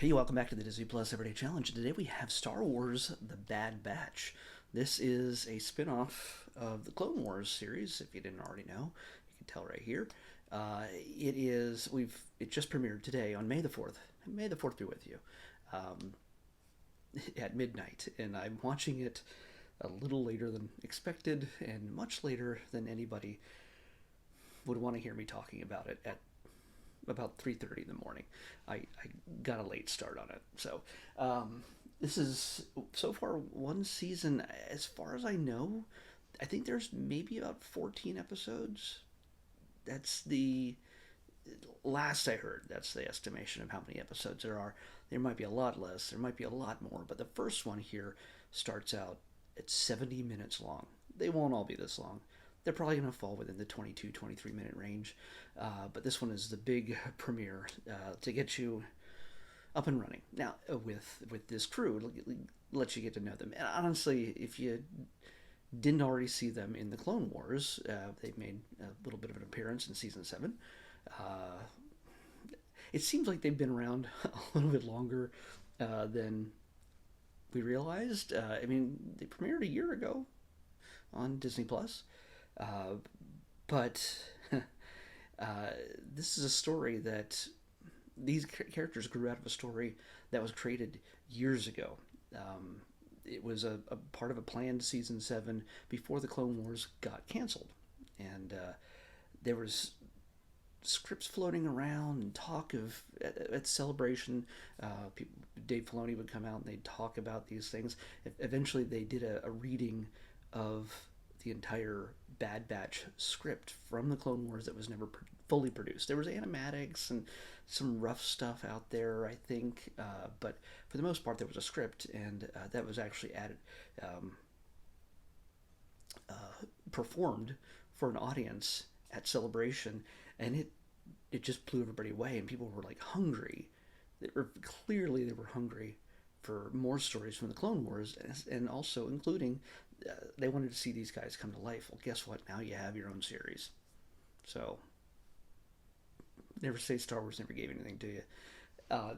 Hey, welcome back to the Disney Plus Everyday Challenge. Today we have Star Wars The Bad Batch. This is a spin off of the Clone Wars series, if you didn't already know. You can tell right here. It just premiered today on May the 4th. May the 4th be with you. Um, at midnight, and I'm watching it a little later than expected and much later than anybody would want to hear me talking about it at about 3:30 in the morning. I got a late start on it. This is so far one season. As far as I know, I think there's maybe about 14 episodes. That's the last I heard. That's the estimation of how many episodes there are. There might be a lot less. There might be a lot more. But the first one here starts out at 70 minutes long. They won't all be this long. They're probably going to fall within the 22, 23-minute range. But this one is the big premiere to get you up and running. Now, with this crew, let you get to know them. And honestly, if you didn't already see them in the Clone Wars, they made a little bit of an appearance in season 7. Uh, it seems like they've been around a little bit longer than we realized. I mean, they premiered a year ago on Disney Plus. Uh, but this is a story that these characters grew out of a story that was created years ago. It was a part of a planned season 7 before the Clone Wars got canceled. And there was scripts floating around and talk of at Celebration. People, Dave Filoni would come out and they'd talk about these things. Eventually, they did a reading of the entire Bad Batch script from the Clone Wars that was never fully produced. There was animatics and some rough stuff out there, I think, but for the most part, there was a script, and that was actually added, um, performed for an audience at Celebration, and it just blew everybody away, and people were like hungry. They were hungry for more stories from the Clone Wars, and also including they wanted to see these guys come to life. Well, guess what? Now you have your own series. So never say Star Wars never gave anything to you. Uh,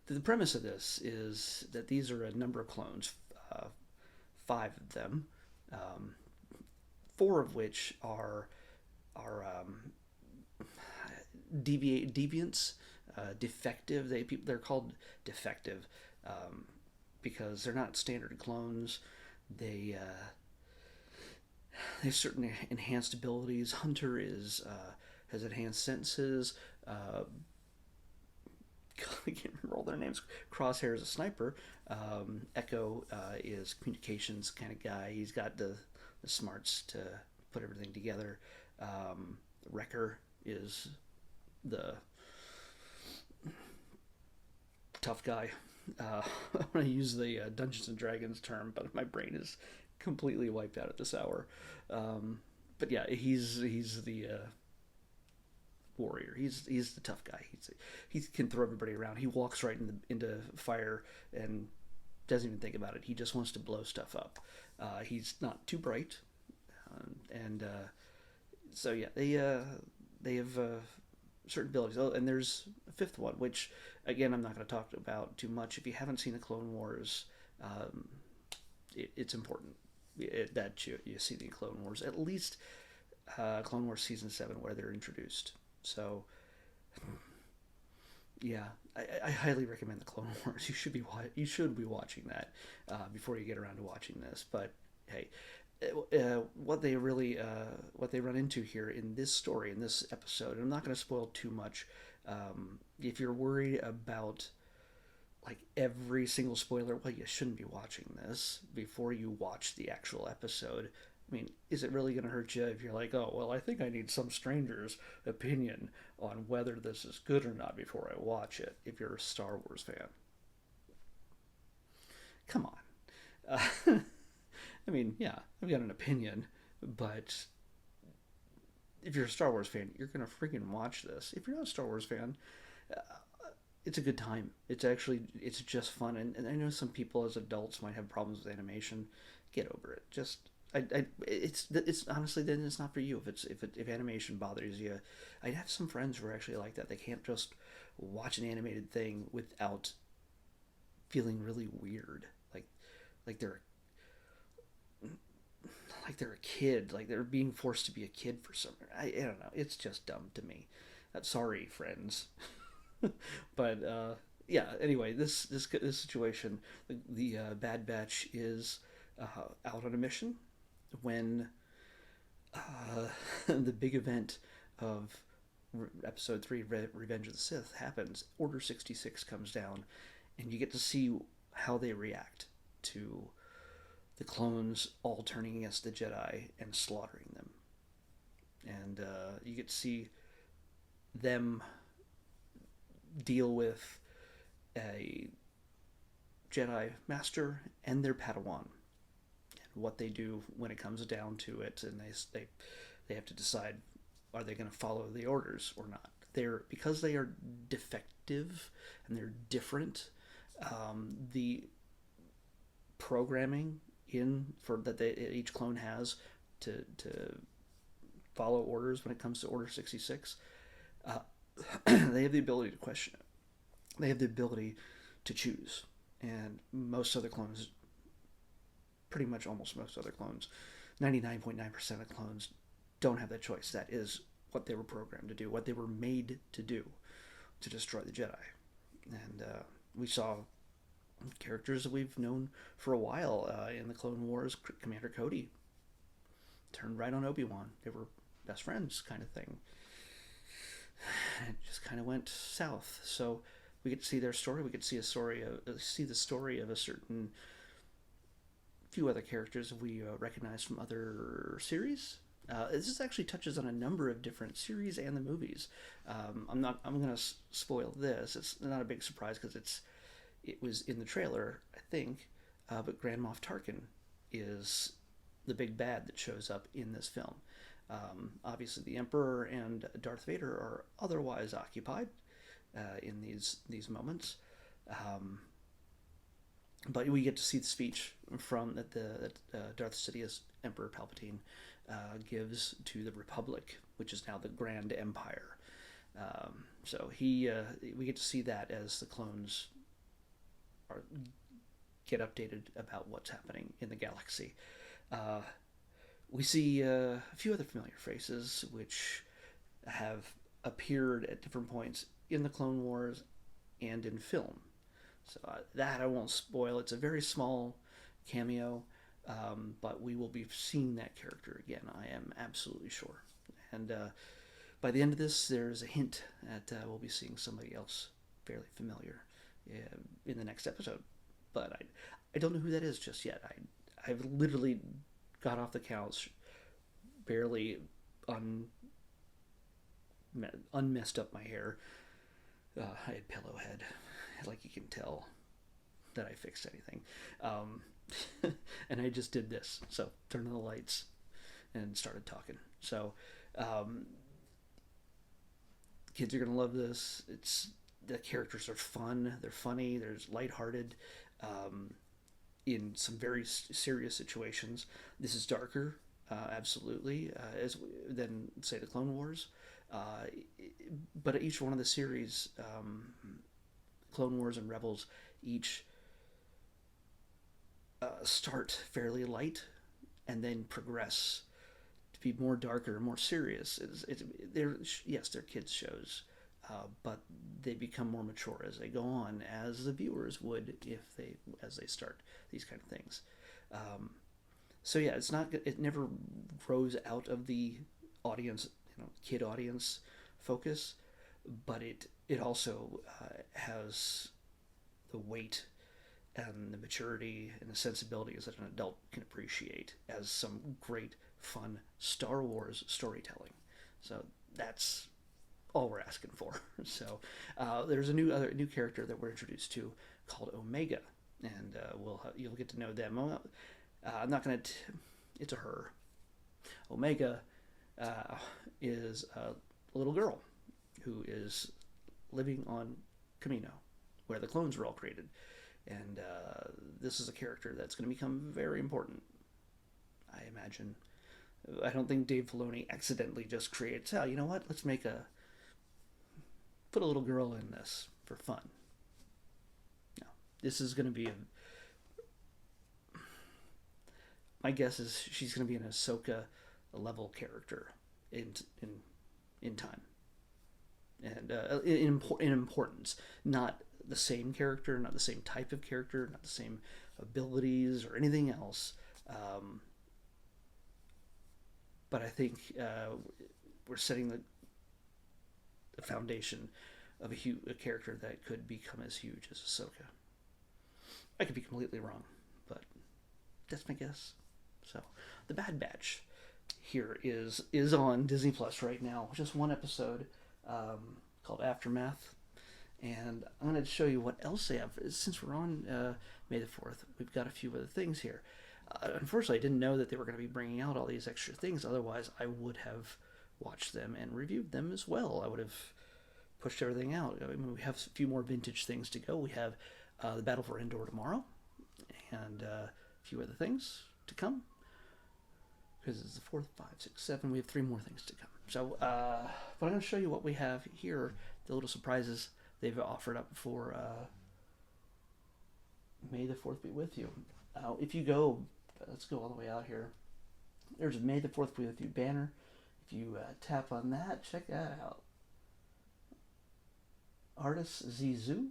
the premise of this is that these are a number of clones, uh, 5 of them, um, 4 of which are deviants, defective. They're called defective because they're not standard clones. They they have certain enhanced abilities. Hunter is has enhanced senses. I can't remember all their names. Crosshair is a sniper. Echo is communications kind of guy. He's got the smarts to put everything together. Wrecker is the tough guy. I want to use the Dungeons and Dragons term, but my brain is completely wiped out at this hour. But yeah, he's the warrior. He's the tough guy. He can throw everybody around. He walks right into fire and doesn't even think about it. He just wants to blow stuff up. He's not too bright, and so yeah, they have certain abilities. Oh, and there's a 5th one, which again I'm not going to talk about too much. If you haven't seen the Clone Wars, it's important that you see the Clone Wars, at least Clone Wars season 7 where they're introduced. So yeah, I highly recommend the Clone Wars. You should be watching that before you get around to watching this. But hey, what they run into here in this story, in this episode, and I'm not going to spoil too much. If you're worried about like every single spoiler, well, you shouldn't be watching this before you watch the actual episode. I mean, is it really going to hurt you if you're like, oh, well, I think I need some stranger's opinion on whether this is good or not before I watch it, if you're a Star Wars fan? Come on. I mean, yeah, I've got an opinion, but if you're a Star Wars fan, you're going to freaking watch this. If you're not a Star Wars fan, uh, it's a good time. It's just fun. And I know some people as adults might have problems with animation. Get over it. Just It's honestly, then it's not for you. If animation bothers you, I have some friends who are actually like that. They can't just watch an animated thing without feeling really weird, like they're a kid, like they're being forced to be a kid for some. I don't know. It's just dumb to me. Sorry, friends, but yeah. Anyway, this situation, the Bad Batch is out on a mission when the big event of Episode 3, Revenge of the Sith, happens. Order 66 comes down, and you get to see how they react to the clones all turning against the Jedi and slaughtering them. And you get to see them deal with a Jedi Master and their Padawan, and what they do when it comes down to it, and they have to decide, are they going to follow the orders or not. Because they are defective and they're different. The programming each clone has to follow orders when it comes to Order 66, they have the ability to question it. They have the ability to choose, and most other clones, pretty much almost most other clones, 99.9% of clones don't have that choice. That is what they were programmed to do, what they were made to do, to destroy the Jedi. And we saw characters that we've known for a while in the Clone Wars. Commander Cody turned right on Obi-Wan. They were best friends, kind of thing. And it just kind of went south. So we get to see their story. We get to see see the story of a certain few other characters we recognize from other series. This actually touches on a number of different series and the movies. I'm going to spoil this. It's not a big surprise because it was in the trailer, I think. But Grand Moff Tarkin is the big bad that shows up in this film. Obviously, the Emperor and Darth Vader are otherwise occupied in these moments. But we get to see the speech that Darth Sidious, Emperor Palpatine, gives to the Republic, which is now the Grand Empire. So we get to see that as the clones get updated about what's happening in the galaxy. We see a few other familiar faces which have appeared at different points in the Clone Wars and in film. So that I won't spoil. It's a very small cameo, but we will be seeing that character again. I am absolutely sure. And by the end of this, there's a hint that we'll be seeing somebody else fairly familiar in the next episode. But I don't know who that is just yet. I've literally got off the couch, barely unmessed up my hair. I had pillow head, like you can tell that I fixed anything. And I just did this. So turned on the lights and started talking. So kids are gonna love this. The characters are fun. They're funny. There's lighthearted. In some very serious situations, this is darker, absolutely, than say the Clone Wars. But each one of the series, Clone Wars and Rebels, each start fairly light and then progress to be more darker, more serious. They're kids shows, but they become more mature as they go on, as the viewers would as they start these kind of things. So yeah, it never grows out of the audience, kid audience focus, but it also has the weight and the maturity and the sensibilities that an adult can appreciate as some great, fun Star Wars storytelling. So that's all we're asking for. So there's a new character that we're introduced to called Omega, and you'll get to know them. I'm not gonna. It's a her. Omega is a little girl who is living on Kamino, where the clones were all created, and this is a character that's going to become very important. I imagine. I don't think Dave Filoni accidentally just creates, oh, you know what? Let's put a little girl in this for fun. No, this is going to be my guess is she's going to be an Ahsoka level character in in in time and in importance, not the same character, not the same type of character, not the same abilities or anything else. Um, but I think we're setting the foundation of a character that could become as huge as Ahsoka. I could be completely wrong, but that's my guess. So, The Bad Batch here is on Disney Plus right now. Just one episode called Aftermath, and I'm going to show you what else they have. Since we're on May the 4th, we've got a few other things here. Unfortunately, I didn't know that they were going to be bringing out all these extra things. Otherwise, I would have watched them and reviewed them as well. I would have pushed everything out. I mean, we have a few more vintage things to go. We have the Battle for Endor tomorrow, and a few other things to come. Because it's the 4th, 5, 6, 7. We have 3 more things to come. So, but I'm going to show you what we have here. The little surprises they've offered up for May the 4th be with you. If you go, let's go all the way out here. There's a May the 4th be with you banner. If you tap on that, check that out. Artist Zizou.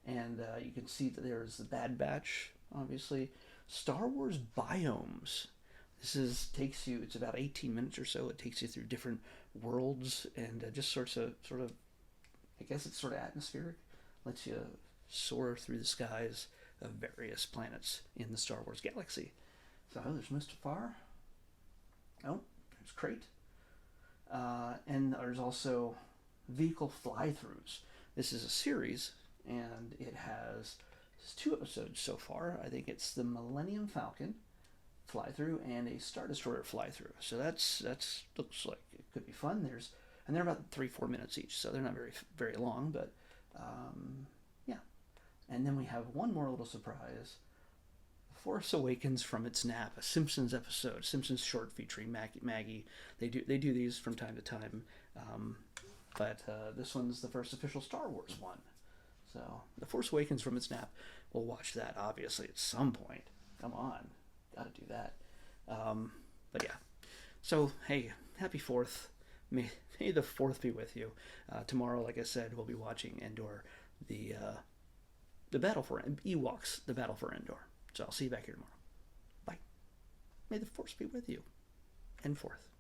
And you can see that there's the Bad Batch, obviously. Star Wars Biomes. This takes you. It's about 18 minutes or so. It takes you through different worlds and just sort of. I guess it's sort of atmospheric. Lets you soar through the skies of various planets in the Star Wars galaxy. So there's Mustafar. Oh, there's Crate. And there's also vehicle fly-throughs. This is a series, and it has 2 episodes so far. I think it's the Millennium Falcon fly-through and a Star Destroyer fly-through. So that's looks like it could be fun. And they're about 3-4 minutes each, so they're not very long, but yeah. And then we have one more little surprise. Force Awakens from its nap, a Simpsons episode, Simpsons short featuring Maggie. They do these from time to time, but this one's the first official Star Wars one. So The Force Awakens from its nap. We'll watch that obviously at some point. Come on, got to do that. But yeah. So hey, happy 4th. May the 4th be with you. Tomorrow, like I said, we'll be watching Endor, the battle for Ewoks, the battle for Endor. So I'll see you back here tomorrow. Bye. May the Force be with you. And 4th.